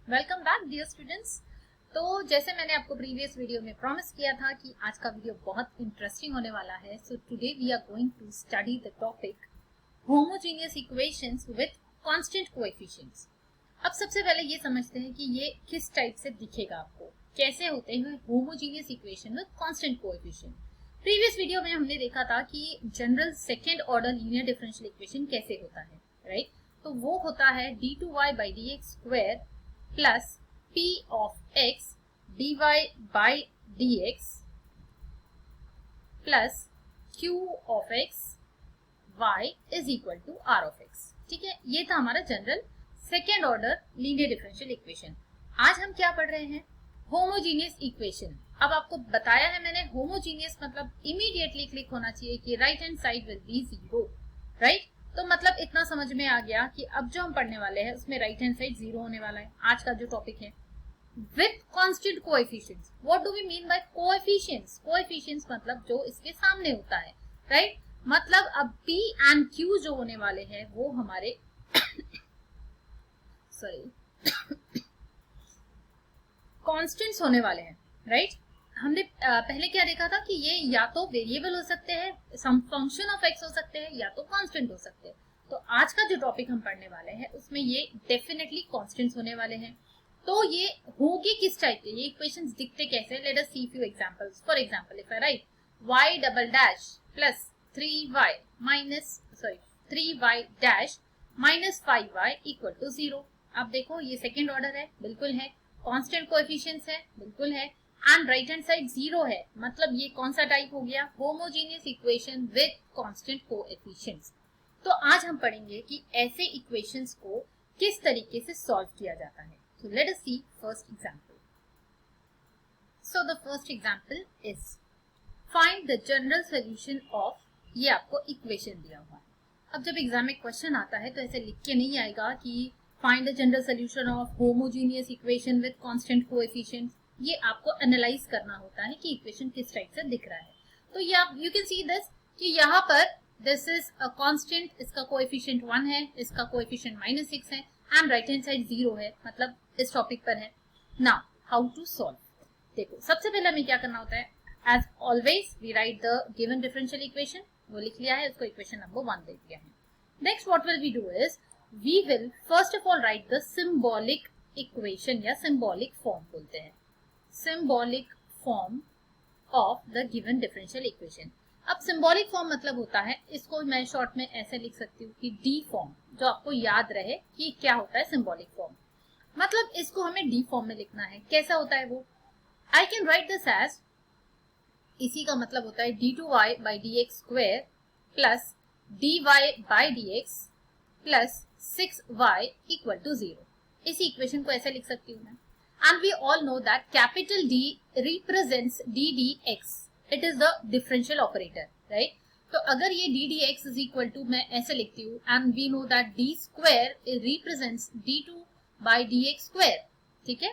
Welcome back dear students. तो जैसे मैंने आपको प्रीवियस वीडियो में प्रॉमिस किया था कि आज का वीडियो बहुत इंटरेस्टिंग होने वाला है। So today we are going to study the topic homogeneous equations with constant coefficients. अब सबसे पहले ये समझते हैं कि ये किस टाइप से दिखेगा, आपको कैसे होते हैं homogeneous equation with constant coefficient. Previous video में हमने देखा था कि general second order linear differential equation कैसे होता है, राइट? तो वो होता है d2y by dx square plus p of x dy by dx plus q of x y is equal to r of x। ठीक है, ये था हमारा general second order linear differential equation. आज हम क्या पढ़ रहे हैं? Homogeneous equation. अब आपको बताया है मैंने, होमोजीनियस मतलब इमीडिएटली क्लिक होना चाहिए कि right hand side will be zero, right? तो मतलब इतना समझ में आ गया कि अब जो हम पढ़ने वाले हैं उसमें राइट हैंड साइड जीरो होने वाला है। आज का जो टॉपिक है with constant coefficients. What do we mean by coefficients? Coefficients मतलब जो इसके सामने होता है, राइट? मतलब अब p एंड q जो होने वाले हैं वो हमारे सॉरी कांस्टेंट्स होने वाले हैं, राइट? हमने पहले क्या देखा था कि ये या तो वेरिएबल हो सकते हैं, सम फंक्शन ऑफ एक्स हो सकते हैं, या तो कांस्टेंट हो सकते हैं। तो आज का जो टॉपिक हम पढ़ने वाले हैं उसमें ये डेफिनेटली कांस्टेंट्स होने वाले हैं। तो ये होगी किस टाइप के, ये इक्वेशंस दिखते कैसे? Let us see few examples. For example if I write y double dash plus 3y minus 3y dash minus 5y equal to 0। अब देखो ये सेकेंड ऑर्डर है, बिल्कुल है। कांस्टेंट कोएफिशिएंट्स है, बिल्कुल है। And right hand side zero है, मतलब ये कौन सा टाइप हो गया? Homogeneous equation with constant coefficients. तो आज हम पढ़ेंगे कि ऐसे इक्वेशंस को किस तरीके से सॉल्व किया जाता है। So let us see first example. So the first example is find the general solution of, ये आपको इक्वेशन दिया हुआ है। अब जब एग्जाम में क्वेश्चन आता है तो ऐसे लिख के नहीं आएगा कि find the general solution of homogeneous equation with constant coefficients. ये आपको एनालाइज करना होता है कि इक्वेशन किस टाइप से दिख रहा है। तो ये आप यू कैन सी दिस कि यहाँ पर दिस इज अ कांस्टेंट, इसका कोएफिशिएंट 1 है, इसका कोएफिशिएंट -6 है एंड राइट हैंड साइड 0 है, मतलब इस टॉपिक पर है। Now how to solve. देखो सबसे पहले हमें क्या करना होता है, as always we write the given differential equation, वो लिख लिया है, उसको इक्वेशन नंबर 1 दे दिया है। Next what will we do is we will first of all write the symbolic equation या सिंबॉलिक फॉर्म बोलते हैं, symbolic form of the given differential equation. अब सिंबॉलिक फॉर्म मतलब होता है, इसको मैं शॉर्ट में ऐसे लिख सकती हूँ कि डी फॉर्म, जो आपको याद रहे कि क्या होता है सिंबॉलिक फॉर्म। मतलब इसको हमें डी फॉर्म में लिखना है। कैसा होता है वो? I can write this as, इसी का मतलब होता है d2y by dx square plus dy by dx plus 6y equal to 0। इसी इक्वेशन को ऐसे लिख सकती हूँ मैं। And we all know that capital D represents ddx, it is the differential operator, right? तो अगर ये ddx इज इक्वल टू, मैं ऐसे लिखती हूँ, and we know that d square represents d2 by dx square, ठीक है?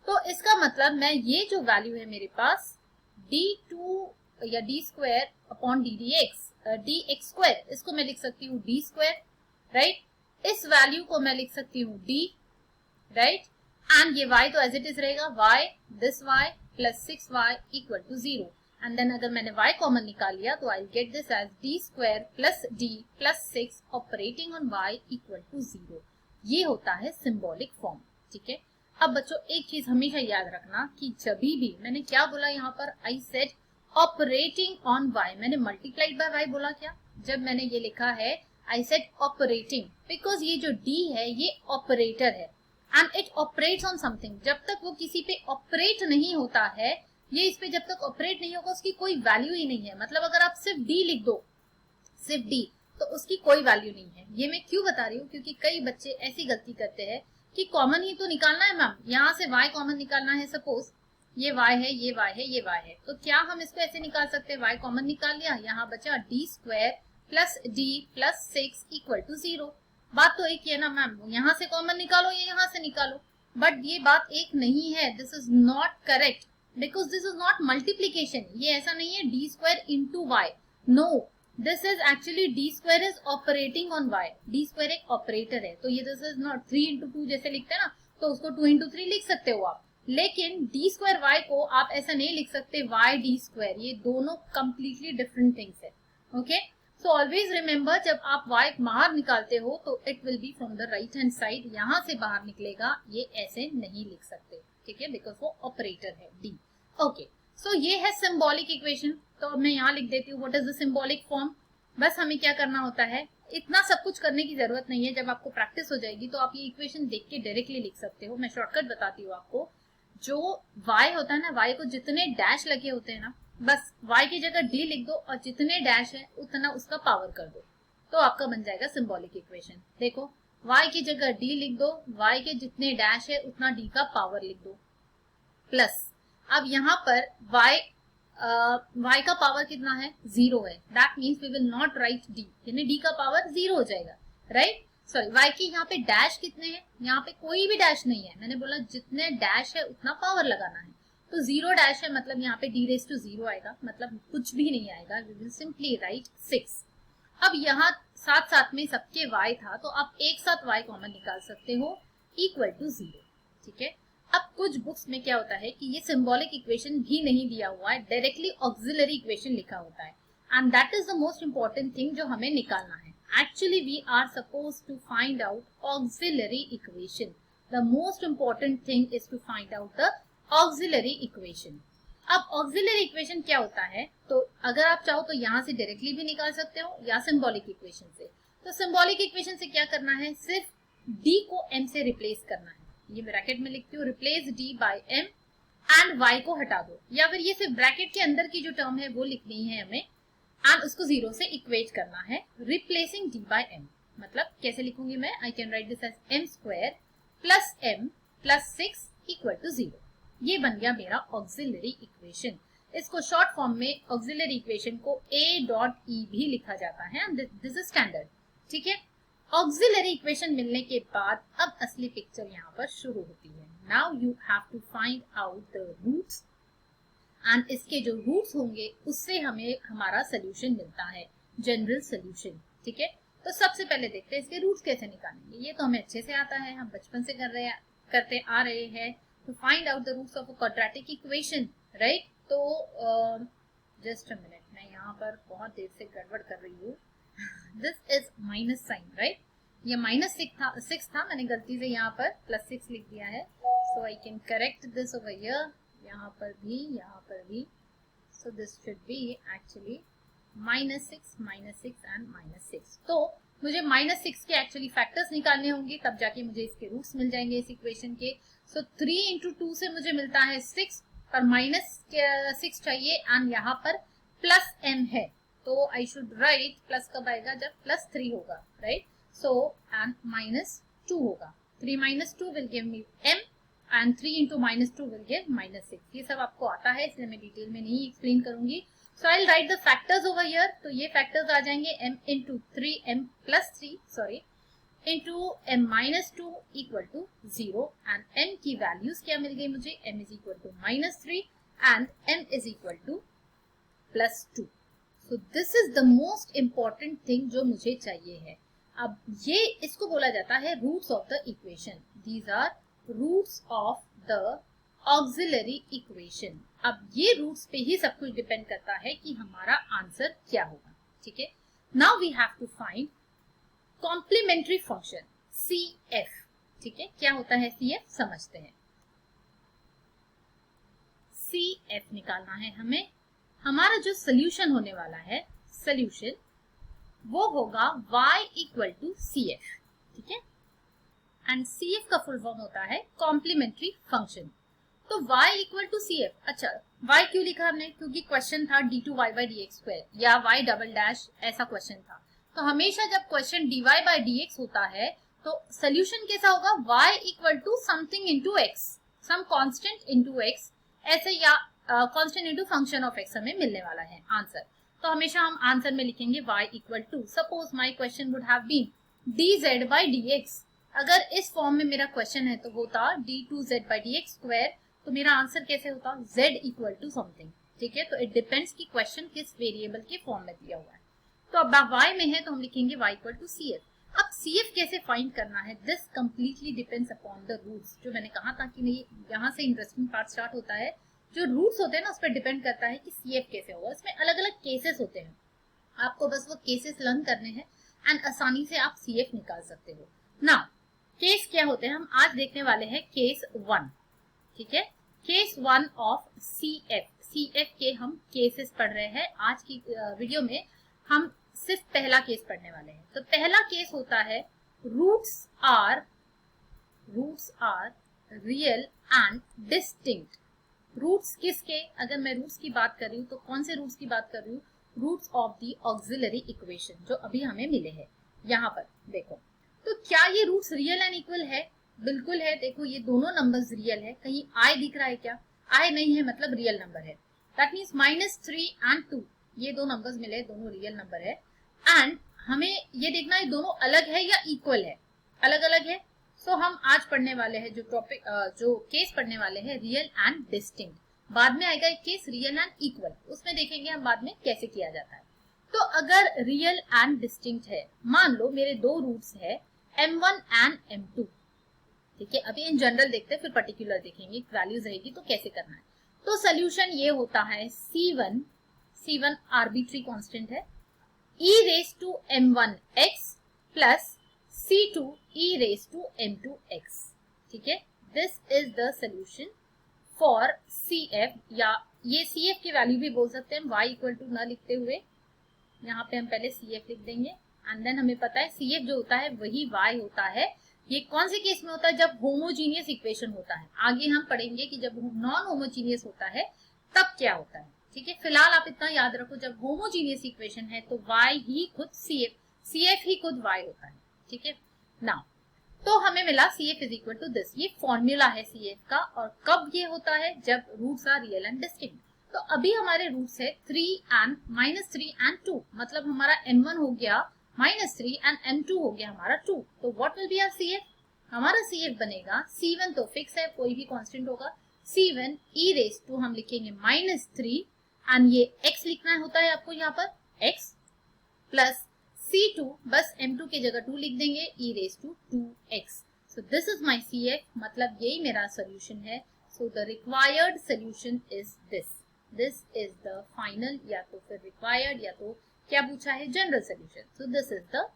तो इसका मतलब मैं ये जो वैल्यू है मेरे पास d2 या d square upon dx square, इसको मैं लिख सकती हूँ d स्क्वायर, राइट? इस वैल्यू को मैं लिख सकती हूँ d, राइट? एंड ये y तो एज इट इज रहेगा, y this y plus 6y equal to 0। And then अगर मैंने y कॉमन निकाल लिया तो I get this as d square plus d plus 6 operating on y equal to 0। ये होता है सिंबॉलिक फॉर्म, ठीक है? अब बच्चों एक चीज हमेशा याद रखना कि जब भी मैंने क्या बोला यहाँ पर, I said operating on y, मैंने मल्टीप्लाइड बाय y बोला क्या? जब मैंने ये लिखा है आई सेड ऑपरेटिंग, बिकॉज ये जो d है ये ऑपरेटर है and it operates on something. जब तक वो किसी पे ऑपरेट नहीं होता है, ये इस पे जब तक ऑपरेट नहीं होगा उसकी कोई वैल्यू ही नहीं है। मतलब अगर आप सिर्फ d लिख दो, सिर्फ d, तो उसकी कोई वैल्यू नहीं है। ये मैं क्यों बता रही हूँ? क्योंकि कई बच्चे ऐसी गलती करते हैं कि कॉमन ही तो निकालना है मैम, यहाँ से y कॉमन निकालना है, सपोज ये y है, ये y है, ये y है, तो क्या हम इसको ऐसे निकाल सकते हैं? y कॉमन निकाल लिया, यहाँ बचा d square plus d plus 6 equal to 0। बात तो एक ही है ना मैम, यहाँ से कॉमन निकालो या यहाँ से निकालो, बट ये बात एक नहीं है। This is not correct because this is not multiplication. ये ऐसा नहीं है d square into y, no, this is actually d square is operating on y। d square एक ऑपरेटर है, तो ये दिस इज नॉट 3 into 2 जैसे लिखते हैं ना, तो उसको 2 इंटू 3 लिख सकते हो आप, लेकिन डी स्क्वायर वाई को आप ऐसा नहीं लिख सकते वाई डी स्क्वायर, ये दोनों कंप्लीटली डिफरेंट थिंग्स है। ओके, सो ऑलवेज रिमेंबर जब आप वाई बाहर निकालते हो तो it will be from the right hand side, यहां से बाहर निकलेगा, ये ऐसे नहीं लिख सकते, ठीक है, बिकॉज वो ऑपरेटर है डी। ओके, सो ये है सिंबॉलिक इक्वेशन, तो अब मैं यहाँ लिख देती हूँ what is the symbolic form. बस हमें क्या करना होता है, इतना सब कुछ करने की जरूरत नहीं है, जब आपको प्रैक्टिस हो जाएगी तो आप ये इक्वेशन देख के डायरेक्टली लिख सकते हो। मैं शॉर्टकट बताती हूँ आपको, जो y होता है ना, y को जितने डैश लगे होते हैं ना, बस y की जगह d लिख दो और जितने डैश है उतना उसका पावर कर दो, तो आपका बन जाएगा सिंबॉलिक इक्वेशन। देखो y की जगह d लिख दो, y के जितने डैश है उतना d का पावर लिख दो, प्लस अब यहाँ पर y का पावर कितना है, 0 है, that means we will not write d, यानी d का पावर 0 हो जाएगा, राइट। सॉरी, y के यहाँ पे डैश कितने हैं, यहाँ पे कोई भी डैश नहीं है, मैंने बोला जितने डैश है उतना पावर लगाना है, तो 0 डैश है, मतलब यहाँ पे d रेज टू 0 आएगा, मतलब कुछ भी नहीं आएगा, वी विल सिंपली राइट 6। अब यहाँ साथ साथ में सबके y था, तो आप एक साथ y कॉमन निकाल सकते हो, इक्वल टू 0, ठीक है। अब कुछ बुक्स में क्या होता है कि ये सिंबॉलिक इक्वेशन भी नहीं दिया हुआ है, डायरेक्टली ऑक्सिलरी इक्वेशन लिखा होता है, and that is the most important thing जो हमें निकालना है। Actually, we are supposed to find out auxiliary equation. The most important thing is to find out the auxiliary equation. अब auxiliary equation क्या होता है, तो अगर आप चाहो तो यहाँ से डायरेक्टली भी निकाल सकते हो या symbolic equation से। तो symbolic equation से क्या करना है, सिर्फ d को m से रिप्लेस करना है, ये ब्रैकेट में लिखती हूँ, replace d by m and y को हटा दो, या फिर ये सिर्फ ब्रैकेट के अंदर की जो टर्म है वो लिखनी है हमें, एंड उसको 0 से इक्वेट करना है, रिप्लेसिंग d by m। मतलब कैसे लिखूंगी मैं, I can write this as m square plus m plus 6 equal to 0। ये बन गया मेरा ऑक्सिलरी इक्वेशन। इसको शॉर्ट फॉर्म में ऑक्सिलरी इक्वेशन को a डॉट e भी लिखा जाता है, एंड दिस इज स्टैंडर्ड, ठीक है। ऑक्सिलरी इक्वेशन मिलने के बाद अब असली पिक्चर यहाँ पर शुरू होती है। Now you have to find out the roots, and इसके जो रूट्स होंगे उससे हमें हमारा सोल्यूशन मिलता है, जनरल सोल्यूशन, ठीक है। तो सबसे पहले देखते हैं इसके रूट्स कैसे निकालेंगे। ये तो हमें अच्छे से आता है, हम बचपन से करते आ रहे हैं। तो find out the roots of a quadratic equation, right. तो जस्ट अ मिनट, मैं यहाँ पर बहुत देर से गड़बड़ कर रही हूँ। This is minus sign, right. ये माइनस 6 था, मैंने गलती से यहाँ पर प्लस 6 लिख दिया है, so I can correct this over here, यहाँ पर भी, so this should be actually -6 and -6। तो मुझे -6 के एक्चुअली फैक्टर्स निकालने होंगे, तब जाके मुझे इसके रूट्स मिल जाएंगे इस इक्वेशन के। सो 3 इंटू 2 से मुझे मिलता है 6, पर -6 चाहिए, एंड यहाँ पर प्लस m है, तो आई शुड राइट, प्लस कब आएगा, जब +3 होगा, राइट। सो एंड -2 होगा, 3 - 2 will give me m, and 3 into -2 will give -6। ये सब आपको आता है, इसलिए मैं डिटेल में नहीं एक्सप्लेन करूंगी। So I will write the factors over here. तो ये फैक्टर्स आ जाएंगे m into 3m plus 3 sorry into m -2 equal to 0, and m की वैल्यूज क्या मिल गई मुझे, m is equal to -3 and m is equal to +2। So this is the most important thing जो मुझे चाहिए है। अब ये इसको बोला जाता है roots of the equation. These are roots of the auxiliary equation. अब ये रूट्स पे ही सब कुछ डिपेंड करता है कि हमारा आंसर क्या होगा, ठीक है। Now we have to find complementary function CF, ठीक है। क्या होता है CF, समझते हैं। CF निकालना है हमें, हमारा जो सोल्यूशन होने वाला है, सोल्यूशन वो होगा y इक्वल टू CF, ठीक है। एंड CF का फुल फॉर्म होता है कॉम्प्लीमेंट्री फंक्शन। तो y इक्वल टू CF, अच्छा y क्यों लिखा हमने, क्योंकि क्वेश्चन था d2y by dx स्क्वायर या y डबल डैश, ऐसा क्वेश्चन था। तो हमेशा जब क्वेश्चन dy by dx होता है तो सोल्यूशन कैसा होगा, y equal to something into x, some constant into x, ऐसे, या constant into function of x हमें मिलने वाला है आंसर। तो हमेशा हम आंसर में लिखेंगे y equal to, suppose my question would have been dz by dx। अगर इस फॉर्म में मेरा क्वेश्चन है तो होता d2z by dx स्क्वायर, तो मेरा आंसर कैसे होता, z इक्वल टू समथिंग, ठीक है। तो इट डिपेंड्स कि क्वेश्चन किस वेरिएबल के फॉर्म में दिया हुआ है। तो अब y में है तो हम लिखेंगे y इक्वल टू CF। अब CF कैसे फाइंड करना है, this completely depends upon the roots. जो मैंने कहा था कि नहीं, यहाँ से इंटरेस्टिंग पार्ट स्टार्ट होता है। जो रूट्स होते हैं ना, उस पर डिपेंड करता है कि CF कैसे होगा। इसमें अलग अलग केसेस होते हैं, आपको बस वो केसेस लर्न करने हैं एंड आसानी से आप CF निकाल सकते हो। नाउ केस क्या होते हैं, हम आज देखने वाले हैं केस 1, ठीक है। केस 1 ऑफ CF के हम केसेस पढ़ रहे हैं। आज की वीडियो में हम सिर्फ पहला केस पढ़ने वाले हैं। तो पहला केस होता है roots are real and distinct. Roots किसके, अगर मैं रूट्स की बात कर रही हूँ तो कौन से रूट्स की बात कर रही हूँ, roots of the auxiliary equation जो अभी हमें मिले हैं। यहाँ पर देखो, तो क्या ये रूट्स रियल एंड इक्वल है? बिल्कुल है। देखो ये दोनों नंबर्स रियल है। कहीं आई दिख रहा है क्या? आई नहीं है, मतलब रियल नंबर है। दैट मीन्स -3 एंड 2, ये दो नंबर्स मिले, दोनों रियल नंबर है। एंड हमें ये देखना है दोनों अलग है या इक्वल है। अलग अलग है। सो हम आज पढ़ने वाले हैं जो टॉपिक, जो केस पढ़ने वाले हैं, रियल एंड डिस्टिंक्ट। बाद में आएगा एक केस रियल एंड इक्वल, उसमें देखेंगे हम बाद में कैसे किया जाता है। तो अगर रियल एंड डिस्टिंक्ट है, मान लो मेरे दो रूट्स है m1 एंड m2, ठीक है। अभी इन जनरल देखते हैं, फिर पर्टिकुलर देखेंगे, वैल्यूज रहेगी तो कैसे करना है। तो सोल्यूशन ये होता है C1 आर्बिट्री कांस्टेंट है, e raise to m1x plus C2 e raise to m2x, ठीक है। This is the solution for CF, या ये CF की वैल्यू भी बोल सकते हैं y इक्वल टू न लिखते हुए। यहाँ पे हम पहले CF लिख देंगे एंड देन हमें पता है CF जो होता है वही y होता है। ये कौन से केस में होता है? जब होमोजीनियस इक्वेशन होता है। आगे हम पढ़ेंगे कि जब नॉन होमोजीनियस होता है तब क्या होता है, ठीक है। फिलहाल आप इतना याद रखो, जब होमोजीनियस इक्वेशन है तो y ही खुद CF ही खुद y होता है, ठीक है। नाउ तो हमें मिला CF is equal to this, ये फॉर्मूला है CF का। और कब ये होता है? जब roots are real and distinct. तो अभी हमारे रूट्स है 3 एंड -3 एंड 2, मतलब हमारा m1 हो गया -3 एंड m2 हो गया हमारा 2। तो what will be our CF? हमारा CF बनेगा C1 तो फिक्स है, कोई भी कांस्टेंट होगा, C1 e रेज टू हम लिखेंगे -3 एंड ये x लिखना होता है आपको यहाँ पर x प्लस C2 बस m2 की जगह 2 लिख देंगे, e raise to 2x। So this is my CF, मतलब यही मेरा सोल्यूशन है। So the required solution is this is the final, या तो फिर रिक्वायर्ड, या तो क्या पूछा है, general solution. So this is the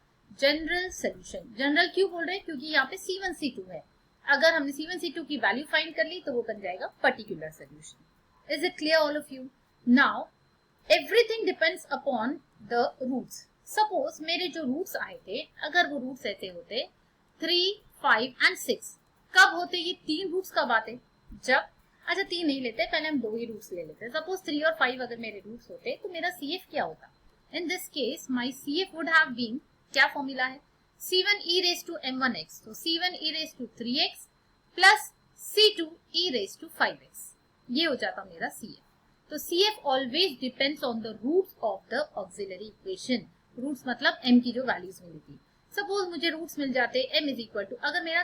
general solution. General क्यों बोल रहे हैं? क्योंकि यहाँ पे C1 C2 है। अगर हमने C1 C2 की वैल्यू फाइंड कर ली तो वो बन जाएगा particular solution. Is it clear all of you? Now everything depends upon the roots. Suppose मेरे जो रूट्स आए थे, अगर वो रूट्स ऐसे होते 3, 5 एंड 6, कब होते? ये 3 रूट्स कब आते? जब, अच्छा 3 नहीं लेते, पहले हम 2 ही रूट्स ले लेते। सपोज 3 और 5 अगर मेरे रूट्स होते तो मेरा CF क्या होता? In this case my CF would have been, क्या फॉर्मूला है, C1 e raise to m1x, तो C1 e raise to 3x plus C2 e raise to 5x, ये हो जाता मेरा CF। तो CF always depends on the roots of the auxiliary equation. Roots मतलब m की जो वैल्यूज मिली थी। सपोज मुझे रूट्स मिल जाते m इज इक्वल टू, अगर मेरा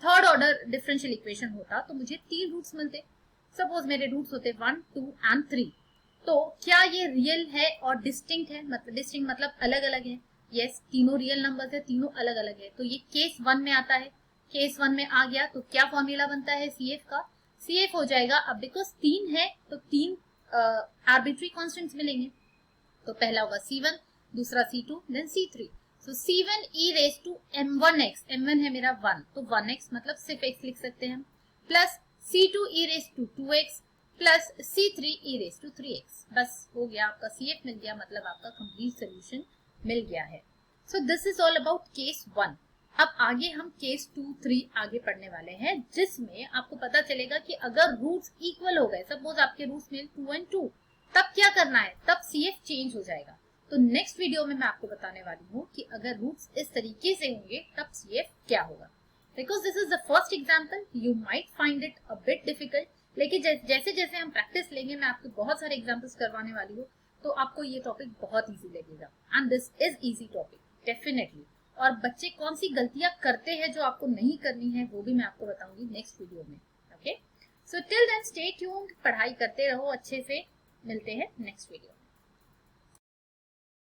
थर्ड ऑर्डर डिफरेंशियल इक्वेशन होता तो मुझे 3 रूट्स मिलते। सपोज मेरे रूट्स होते 1, 2 एंड 3। तो क्या ये रियल है और डिस्टिंक्ट है? मतलब डिस्टिंक्ट मतलब अलग अलग है। यस, तीनों रियल नंबर्स है, तीनों अलग अलग है। तो ये केस 1 में आता है। केस 1 में आ गया तो क्या फॉर्मूला बनता है CF का? CF हो जाएगा, अब बिकॉज 3 है तो 3 आर्बिट्री कॉन्स्टेंट्स मिलेंगे। तो पहला होगा C1, दूसरा C2, then C3। So C1 e raise to m1x, m1 है मेरा 1, तो 1x मतलब सिर्फ x लिख सकते हैं हम, plus C2 e raise to 2x plus C3 e raise to 3x। बस हो गया, आपका CF मिल गया, मतलब आपका कंप्लीट सोल्यूशन मिल गया है। सो this is all about case 1। अब आगे हम केस 2, 3 आगे पढ़ने वाले हैं, जिसमें आपको पता चलेगा कि अगर रूट्स इक्वल हो गए, सपोज आपके रूट्स में 2 एंड 2, तब क्या करना है? तब CF चेंज हो जाएगा। तो नेक्स्ट वीडियो में मैं आपको बताने वाली हूँ कि अगर रूट्स इस तरीके से होंगे तब CF क्या होगा। Because this is the first example, you might find it a bit difficult, लेकिन जैसे जैसे हम प्रैक्टिस लेंगे, मैं आपको बहुत सारे एग्जाम्पल्स करवाने वाली हूँ, तो आपको ये टॉपिक बहुत ईजी लगेगा। And this is easy topic definitely. और बच्चे कौन सी गलतियां करते हैं जो आपको नहीं करनी है, वो भी मैं आपको बताऊंगी नेक्स्ट वीडियो में। Okay, so till then stay tuned, पढ़ाई करते रहो अच्छे से। मिलते हैं नेक्स्ट वीडियो।